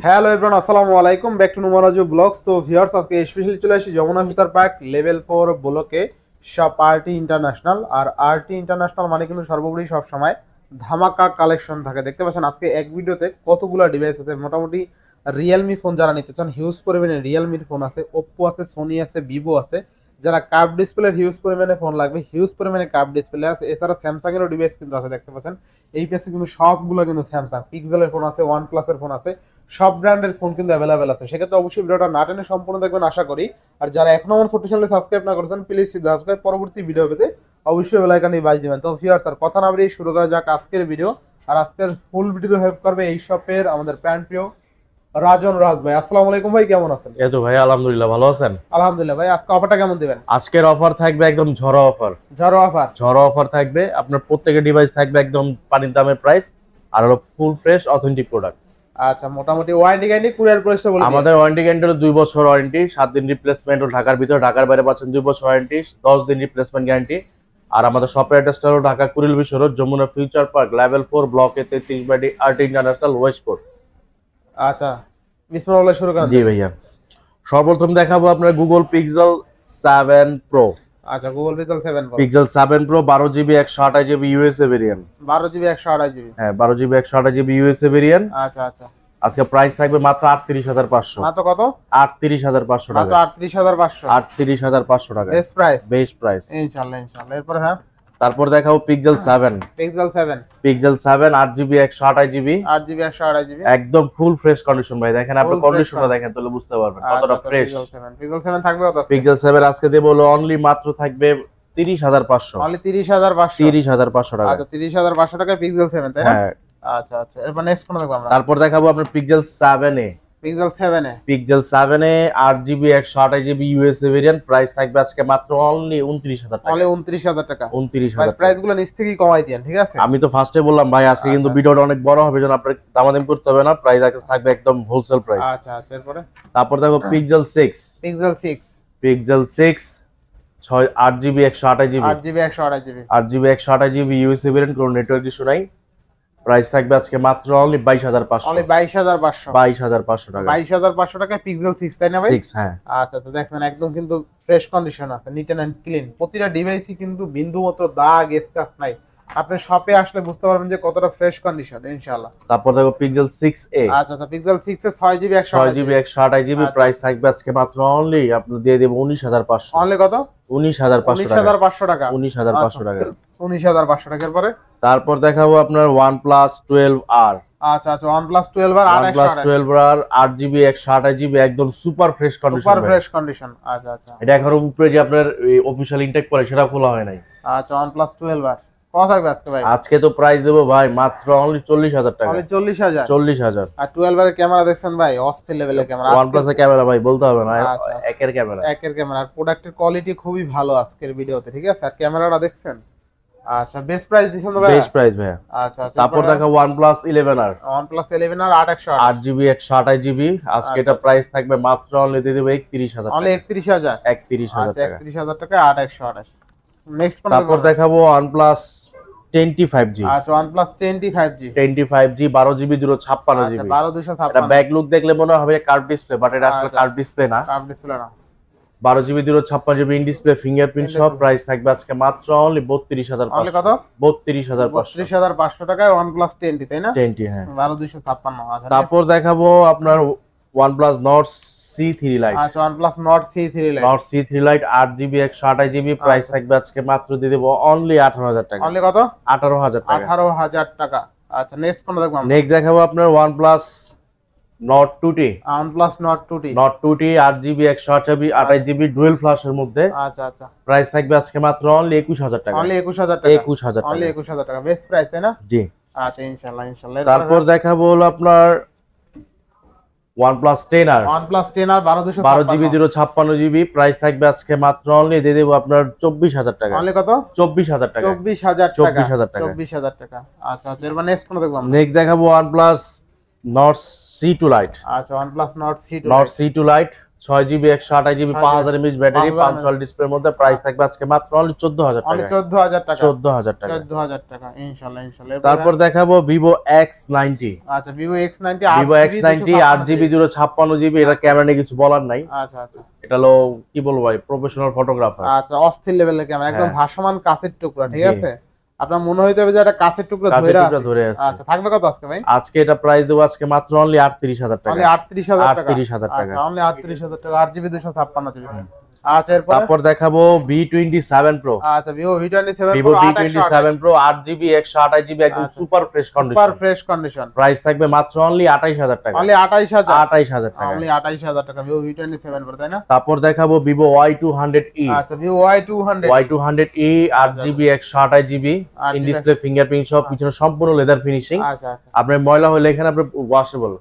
Hello everyone, আসসালামু আলাইকুম, back to নুমারাজু blogs. তো ভিউয়ার্স, আজকে স্পেশালি চলে আসি যমুনা ফিচার পার্ক লেভেল 4 ব্লকে শপ আরটি ইন্টারন্যাশনাল। আর আরটি ইন্টারন্যাশনাল মানে কিন্তু সর্বোপরি সব সময় ধামাকা কালেকশন থাকে। দেখতে পাচ্ছেন আজকে এক ভিডিওতে কতগুলো ডিভাইস আছে। মোটামুটি রিয়েলমি ফোন যারা নিতে চান, হিউজ পরিমাণে রিয়েলমির ফোন আছে, ওপ্পো আছে, সোনি আছে, ভিভো আছে। যারা কার্ভ ডিসপ্লের হিউজ পরিমাণে ফোন লাগবে, হিউজ পরিমাণে কার্ভ ডিসপ্লে আছে। এছাড়া স্যামসাংয়েরও ডিভাইস কিন্তু আছে, দেখতে পাচ্ছেন এই পেসে কিন্তু সবগুলো কিন্তু স্যামসাং। পিক্সেলের ফোন আছে, ওয়ান প্লাসের ফোন আছে, সব ব্র্যান্ডের ফোন কিন্তু অ্যাভেলেবেল আছে। সেক্ষেত্রে অবশ্যই ভিডিওটা না টেনে সম্পূর্ণ দেখবেন আশা করি। আর যারা এখনো আমার ছোট্ট চ্যানেলে সাবস্ক্রাইব না করেছেন, প্লিজ সাবস্ক্রাইব, পরবর্তী ভিডিও পেতে অবশ্যই বেল আইকনে বাজ দিবেন। তো ভিউয়ার্স, আর কথা না বাড়িয়ে শুরু করা যাক আজকের ভিডিও। আর আজকের ফুল ভিডিও হেল্প করবে এই শপের আমাদের প্যান্ট প্রিয় রাজন রাজ ভাই। আসসালামু আলাইকুম ভাই, কেমন আছেন? এই তো ভাই, আলহামদুলিল্লাহ, ভালো আছেন? আলহামদুলিল্লাহ ভাই। আজকে অফারটা কেমন দিবেন? আজকের অফার থাকবে একদম ঝড়ো অফার। ঝড়ো অফার? ঝড়ো অফার থাকবে। আপনার প্রত্যেকটা ডিভাইস থাকবে একদম পানির দামের প্রাইস, আর হলো ফুল ফ্রেশ অথেন্টিক প্রোডাক্ট। আচ্ছা, মোটামুটি ওয়ারেন্টি গ্যারান্টি, কুরিয়ার প্রাইসটা বলুন। আমাদের ওয়ারেন্টি গ্যারান্টি হলো 2 বছর ওয়ারেন্টি, 7 দিন রিপ্লেসমেন্ট, ও ঢাকার ভিতরে, ঢাকার বাইরে পাচ্ছেন 2 বছর ওয়ারেন্টি, 10 দিন রিপ্লেসমেন্ট গ্যারান্টি। আর আমাদের শপের অ্যাড্রেসটা হলো Dhaka Kuril Bishwa road, Jamuna future park level 4 ব্লকে 33 by RT international west court. আচ্ছা, বিসমিল্লাহ শুরু করেন। জি ভাইয়া, সর্বপ্রথম দেখাবো আপনার গুগল পিক্সেল 7 প্রো। আচ্ছা, Google Pixel 7 pro. Pixel 7 pro 12GB 128GB USA variant. 12GB 128GB? হ্যাঁ, 12GB 128GB ইউএসএ ভেরিয়েন্ট। আচ্ছা আচ্ছা। আজকে প্রাইস থাকবে মাত্র 38500। মাত্র কত? 38500 টাকা। মাত্র 38500? 38500 টাকা বেস্ট প্রাইস। বেস্ট প্রাইস ইনশাআল্লাহ ইনশাআল্লাহ। এরপর হ্যাঁ, তারপর দেখাবো pixel 7। Pixel 7? Pixel 7 8GB 128GB। 8GB 128GB? একদম ফুল ফ্রেশ কন্ডিশন ভাই। দেখেন, আপনি Full fresh কন্ডিশনটা দেখেন তাহলে বুঝতে পারবেন কতটা ফ্রেশ। পিক্সেল 7 থাকবে কত? পিক্সেল 7 আজকে দেব হলো অনলি মাত্র থাকবে 30500। অনলি 30500? 30500 টাকা। আচ্ছা, 30500 টাকায় পিক্সেল 7, তাই না? হ্যাঁ। আচ্ছা আচ্ছা। এরপর নেক্সট কোন দেখব আমরা? তারপর দেখাবো আপনার পিক্সেল 7 এ। পিক্সেল 7 এ? পিক্সেল 7 এ 8GB 128GB USA variant. Price থাকবে আজকে মাত্র অনলি 29000 টাকা। অনলি 29000 টাকা? 29000 টাকা। প্রাইসগুলো নিচ থেকেই কমাই দেন, ঠিক আছে? আমি তো ফার্স্টে বললাম ভাই, আজকে কিন্তু ভিডিওটা অনেক বড় হবে, যেন আপনার দামাদামি করতে হবে না। প্রাইস আজকে থাকবে একদম হোলসেল প্রাইস। আচ্ছা আচ্ছা। এরপরে তারপর দেখো pixel 6। Pixel 6? Pixel 6 8GB 128GB। 8GB 128GB? 8GB 128GB USA variant, কোনো নেটওয়ার্ক ইস্যু নাই। প্রাইস থাকবে আজকে মাত্র অনলি 22500। অনলি 22500? 22500 টাকা। 22500 টাকায় পিক্সেল 6, তাই না ভাই? 6, হ্যাঁ। আচ্ছা আচ্ছা। দেখেন একদম কিন্তু ফ্রেশ কন্ডিশন আছে, নিট এন্ড ক্লিন। প্রতিটা ডিভাইসই কিন্তু বিন্দুমাত্র দাগ স্ক্র্যাচ নাই। আপনি শপে আসলে বুঝতে পারবেন যে কতটা ফ্রেশ কন্ডিশন ইনশাআল্লাহ। তারপর দেখো পিক্সেল 6a। আচ্ছা আচ্ছা। পিক্সেল 6 এ 6GB 128GB প্রাইস থাকবে আজকে মাত্র অনলি আপনি দিয়ে দেব 19500। অনলি কত? 19500 টাকা। 19500 টাকা? 19500 টাকা। 19500 টাকার পরে? তারপর দেখাবো আপনার OnePlus 12R। আচ্ছা আচ্ছা। OnePlus 12R OnePlus 12R 8GB 128GB একদম super fresh condition. Super fresh condition. আচ্ছা আচ্ছা। এটা এখনো উপরে যে আপনার অফিশিয়াল ইনটেক পরে সেটা খোলা হয় নাই। আচ্ছা, OnePlus 12R কত থাকবে আজকে ভাই? আজকে তো প্রাইস দেব ভাই মাত্র অনলি 40000 টাকা। অনলি 40000? 40000। আর 12R এর ক্যামেরা দেখছেন ভাই, অস্থির লেভেলের ক্যামেরা। OnePlus এর ক্যামেরা ভাই বলতে হবে না, একের ক্যামেরা। একের ক্যামেরা। আর প্রোডাক্টের কোয়ালিটি খুবই ভালো আজকের ভিডিওতে, ঠিক আছে? আর ক্যামেরাটা দেখছেন? আচ্ছা, বেস্ট প্রাইস দিছেন তো ভাই? বেস্ট প্রাইস ভাই। আচ্ছা আচ্ছা। তারপর দেখো OnePlus 11R। OnePlus 11R 8GB 128GB আজকে এটা প্রাইস থাকবে মাত্র অনলি দিয়ে দেব 31000 টাকা। অনলি 31000? 31000 আচ্ছা, টাকা। 31000 টাকা 8128। নেক্সট কোন? তারপর দেখাবো OnePlus 25G। আচ্ছা, OnePlus 25G। 25G 12GB 256GB। আচ্ছা, 12256। এটা ব্যাক লুক দেখলে মনে হবে কার্ভ ডিসপ্লে, বাট এটা আসলে কার্ভ ডিসপ্লে না। কার্ভ ডিসপ্লে না। 12GB 256GB in display, fingerprint সব। প্রাইস থাকবে আজকে মাত্র অনলি 32500। অনলি কত? 32500। 32500 টাকায় OnePlus 10T, তাই না? 10T, হ্যাঁ। 12256। আচ্ছা। তারপর দেখাবো আপনার OnePlus Nord C3 Lite। আচ্ছা, OnePlus Nord C3 Lite। Nord C3 Lite 8GB 128GB price থাকবে আজকে মাত্র দিয়ে দেব অনলি 18000 টাকা। অনলি কত? 18000 টাকা। 18000 টাকা। আচ্ছা, নেক্সট কোন দেখব আমরা? নেক্সট দেখাবো আপনার OnePlus Nord 2T। OnePlus Nord 2T? Nord 2T 8GB 128GB dual ফ্ল্যাশের মধ্যে। আচ্ছা আচ্ছা। প্রাইস থাকবে আজকে মাত্র অনলি 21000 টাকা। অনলি 21000 টাকা? 21000 টাকা। অনলি 21000 টাকা। বেস্ট প্রাইস, তাই না? জি। আচ্ছা, ইনশাআল্লাহ ইনশাআল্লাহ। তারপর দেখাবো হলো আপনার OnePlus 10R। OnePlus 10R 12GB 256GB price থাকবে আজকে মাত্র অনলি দিয়ে দেব আপনার 24000 টাকা। অনলি কত? 24000 টাকা। 24000 টাকা? 24000 টাকা। 24000 টাকা। আচ্ছা আচ্ছা। এরপর নেক্সট কোন দেখব আমরা? নেক্সট দেখাবো OnePlus Nord C2 Lite। আচ্ছা, OnePlus Nord C2 Nord C2 Lite 6GB 128GB 5000 mAh battery, punctual ডিসপ্লের মধ্যে প্রাইস থাকবে আজকে মাত্র অনলি 14000 টাকা। অনলি 14000 টাকা। 14000 টাকা। 14000 টাকা ইনশাআল্লাহ ইনশাআল্লাহ। তারপর দেখাবো Vivo X90। আচ্ছা Vivo X90 Vivo X90 8GB 256GB, এটা ক্যামেরা নিয়ে কিছু বলার নাই। আচ্ছা আচ্ছা, এটা হলো কি বলবো ভাই, প্রফেশনাল ফটোগ্রাফার। আচ্ছা অস্থির লেভেলের ক্যামেরা, একদম ভাসমান কাঁচের টুকরা, ঠিক আছে? আপনার মনে হইতে হবে যে এটা কাঁচের টুকরা ধরে আছে। আচ্ছা থাকবে কত আজকে ভাই? আজকে এটা প্রাইস দেবো আজকে মাত্র অনলি 38000 টাকা। অনলি 38000 টাকা। 38000 টাকা। আচ্ছা অনলি 38000 টাকা, 8GB 256GB। আচ্ছা এরপর তারপর দেখাবো V27 Pro। আচ্ছা Vivo V27 Vivo V27 Pro 8GB 128GB একদম super fresh condition. Super fresh condition. Price থাকবে মাত্র অনলি 28000 টাকা। অনলি 28000। 28000 টাকা। অনলি 28000 টাকা Vivo V27 Pro, তাই না? তারপর দেখাবো Vivo Y200e। আচ্ছা Vivo Y200। Y200e 8GB 128GB in display fingerprint সব, পিছনে সম্পূর্ণ লেদার ফিনিশিং। আচ্ছা আচ্ছা, আপনার ময়লা হলে এখানে আপনার ওয়াশেবল,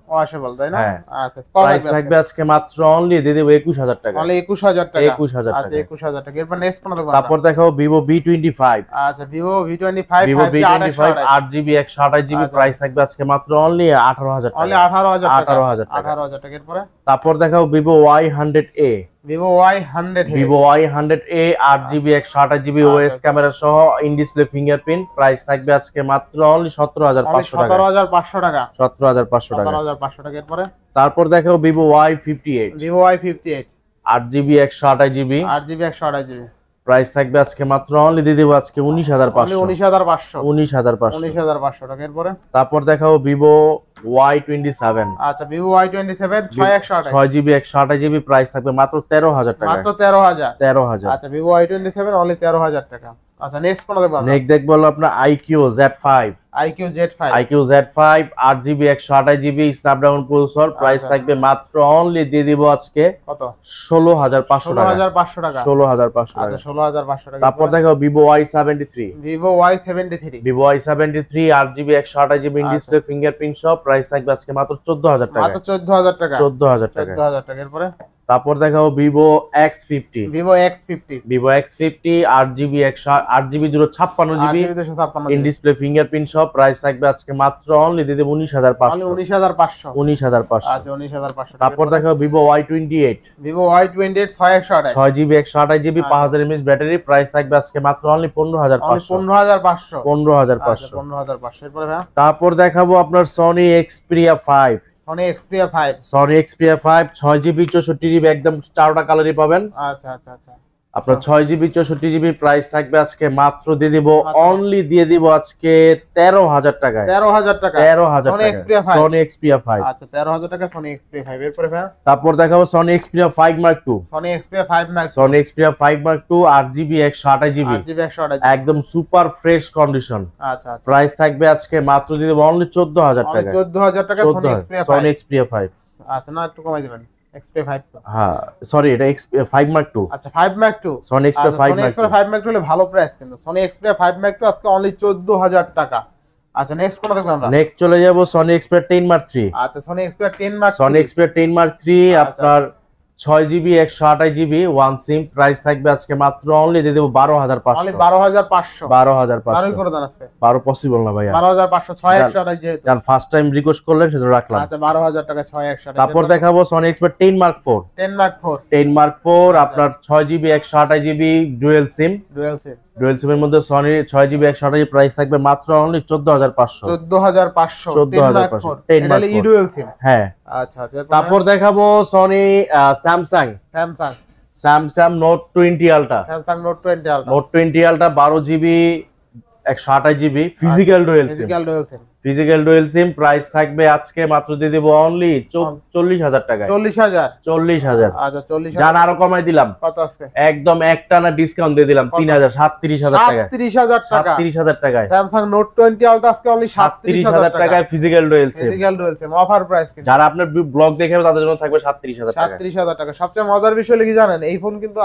তাই না? আচ্ছা প্রাইস থাকবে আজকে মাত্র অনলি দিয়ে দেব 21000 টাকা। অনলি 21000 টাকা। 21000 টাকা। আচ্ছা 21000 টাকা। এরপর নেক্সট কোন দেখব? তারপর দেখাবো Vivo V25। আচ্ছা Vivo V25 Vivo V25 8GB 128GB price থাকবে আজকে মাত্র অনলি 18000 টাকা। অনলি 18000 টাকা। 18000 টাকা। 18000 টাকা। এরপর তারপর দেখাবো Vivo Y100a। Vivo Y100 Vivo Y100a 8GB 128GB OS camera সহ ইন ডিসপ্লে ফিঙ্গারপ্রিন্ট, প্রাইস থাকবে আজকে মাত্র অনলি 17500 টাকা। 17500 টাকা। 17500 টাকা। 17500 টাকা। এরপর তারপর দেখাবো Vivo Y58। Vivo Y58 8GB 128GB 8GB 128GB price থাকবে আজকে মাত্র অনলি দিয়ে দেব আজকে 19500। 19500। 19500। 19500 টাকা। এরপর তারপর দেখাবো Vivo Y27। আচ্ছা Vivo Y27 6128 6GB 128GB price থাকবে মাত্র 13000 টাকা। মাত্র 13000। 13000। আচ্ছা Vivo Y27 অনলি 13000 টাকা। আচ্ছা নেক্সট কোন দেখব আমরা? নেক্সট দেখবো হলো আপনার IQ Z5। IQ Z5। IQ Z5 8GB 128GB Snapdragon processor, price থাকবে মাত্র অনলি দিয়ে দিব আজকে কত? 16500 টাকা। 16500 টাকা। 16500 টাকা। আচ্ছা 16500 টাকা। তারপর দেখো Vivo Y73। Vivo Y73 Vivo Y73 8GB 128GB in display fingerprint সহ, প্রাইস থাকবে আজকে মাত্র 14000 টাকা। মাত্র 14000 টাকা। 14000 টাকা। 14000 টাকা। এরপর তারপর দেখাবো Vivo X50। Vivo X50 Vivo X50 8GB 256GB in display fingerprint সহ, প্রাইস থাকবে আজকে মাত্র অনলি দিয়ে দেব 19500। অনলি 19500। 19500। আচ্ছা 19500। তারপর দেখাবো Vivo Y28। Vivo Y28 6128 6GB 128GB 5000 mAh battery, price থাকবে আজকে মাত্র অনলি 15500। 15500। 15500। 15500। এরপর ভাই তারপর দেখাবো আপনার Sony Xperia 5। Sony Xperia 5। Sony Xperia 5 6GB 64GB একদম চারটা কালারই পাবেন। আচ্ছা আচ্ছা আচ্ছা। আপনার 6GB 64GB প্রাইস থাকবে আজকে মাত্র দিয়ে দিব অনলি দিয়ে দিব আজকে 13000 টাকায়। 13000 টাকা। 13000 Sony টাকা। Xperia 5। Sony Xperia 5। আচ্ছা 13000 টাকা Sony Xperia 5। এরপর ভাই তারপর দেখাবো Sony Xperia 5 Mark II। Sony Xperia 5 Mark II। Sony Xperia 5 Mark II 8GB 128GB 8GB 128GB একদম সুপার ফ্রেশ কন্ডিশন। আচ্ছা আচ্ছা। প্রাইস থাকবে আজকে মাত্র দিয়ে দেব অনলি 14000 টাকা। 14000 টাকা Sony Xperia 5। Sony Xperia 5। আচ্ছা না একটু কমাই দিবেন। Xperia 5 তো। হ্যাঁ সরি এটা Xperia 5 Mark II। আচ্ছা 5 Mark II। Sony Xperia 5 Mark II। Sony Xperia 5 Mark II হলে ভালো প্রাইস কিন্তু। Sony Xperia 5 Mark II আজকে অনলি 14000 টাকা। আচ্ছা নেক্সট কোনটা দেখব আমরা? নেক্সট চলে যাব Sony Xperia 10 Mark III। আচ্ছা Sony Xperia 10 Mark III। Sony Xperia 10 Mark III আপনার 6GB 128GB one SIM, price থাকবে আজকে মাত্র অনলি দিয়ে দেব 12500। অনলি 12500। 12500। তারই করে দেন আজকে। 12 পসিবল না ভাইয়া। 12500 6128 যেহেতু। জান ফার্স্ট টাইম রিকোয়েস্ট করলেন সেজন্য রাখলাম। আচ্ছা 12000 টাকা 6128। তারপর দেখাবো Sony Xperia 10 Mark IV। 10 Mark IV। 10 Mark IV আপনার 6GB 128GB dual SIM. Dual SIM. Dual সিমের মধ্যে Sony 6GB 128GB প্রাইস থাকবে মাত্র অনলি 14500। 14500। 14500। 10 এটা Mark হলো IV। Dual SIM. হ্যাঁ। আচ্ছা আচ্ছা। তারপর দেখাবো Sony Samsung Note 20 Ultra। Samsung Note 20 Ultra। Note 20 Ultra 12GB 128GB physical dual SIM. Physical dual SIM. Physical dual SIM price থাকবে আজকে মাত্র দিয়ে দেব অনলি 40000 টাকায়। 40000। 40000। আচ্ছা 40000 জান আরো কমাই দিলাম। কত আজকে? একদম একটানা ডিসকাউন্ট দিয়ে দিলাম 3000 37000 টাকায়। 37000 টাকা। 37000 টাকায় Samsung Note 20 Ultra আজকে অনলি 37000 টাকায় physical dual SIM. Physical dual সিম অফার প্রাইস কিন্তু। যারা আপনার ব্লগ দেখে তাদের জন্য থাকবে 37000 টাকা। 37000 টাকা। সবচেয়ে মজার বিষয় কি জানেন? এই ফোন কিন্তু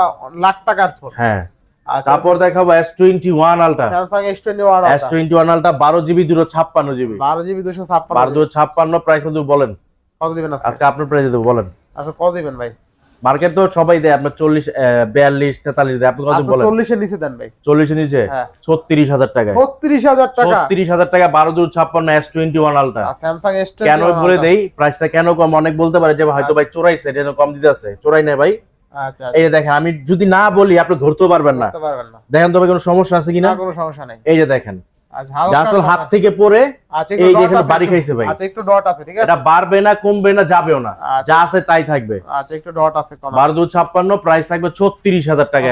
লাখ টাকার ফোন। হ্যাঁ। আচ্ছা তারপর দেখাবো S21 Ultra। Samsung S21 Ultra। S21 Ultra 12GB 256GB। 12GB 256। 1256 price কত বলেন? কত দিবেন আজকে? আজকে আপনার প্রাইস দেব বলেন। আচ্ছা কত দিবেন ভাই? মার্কেট তো সবাই দেয় আপনার 40 42 43 দেয়, আপনি কত আচ্ছা বলেন? 40 এর নিচে দেন ভাই। 40 এর নিচে হ্যাঁ 36000 টাকা। 36000 টাকা। 36000 টাকা 12/256 S21 আলট্রা। স্যামসাং S21 কেন বলে দেই প্রাইসটা কেন কম, অনেক বলতে পারে যে হয়তো ভাই চোরাইছে এজন্য কম দিতে আছে, চোরাই নাই ভাই। আচ্ছা এই যে দেখেন, আমি যদি না বলি আপনি ধরতে পারবেন না। করতে পারবেন না। দেখেন তবে কোনো সমস্যা আছে কিনা? না কোনো সমস্যা নাই। এই যে দেখেন আচ্ছা জাস্ট হালকা হাত থেকে পড়ে আচ্ছা এই একটু যে ডট এখানে আছে, বাড়ি খাইছে ভাই। আচ্ছা একটু ডট আছে, ঠিক আছে। এটা বাড়বে না, কমবে না, যাবেও না, আচ্ছা। যা আছে তাই থাকবে। আচ্ছা একটু ডট আছে কোন। 12/256 প্রাইস থাকবে 36000 টাকা।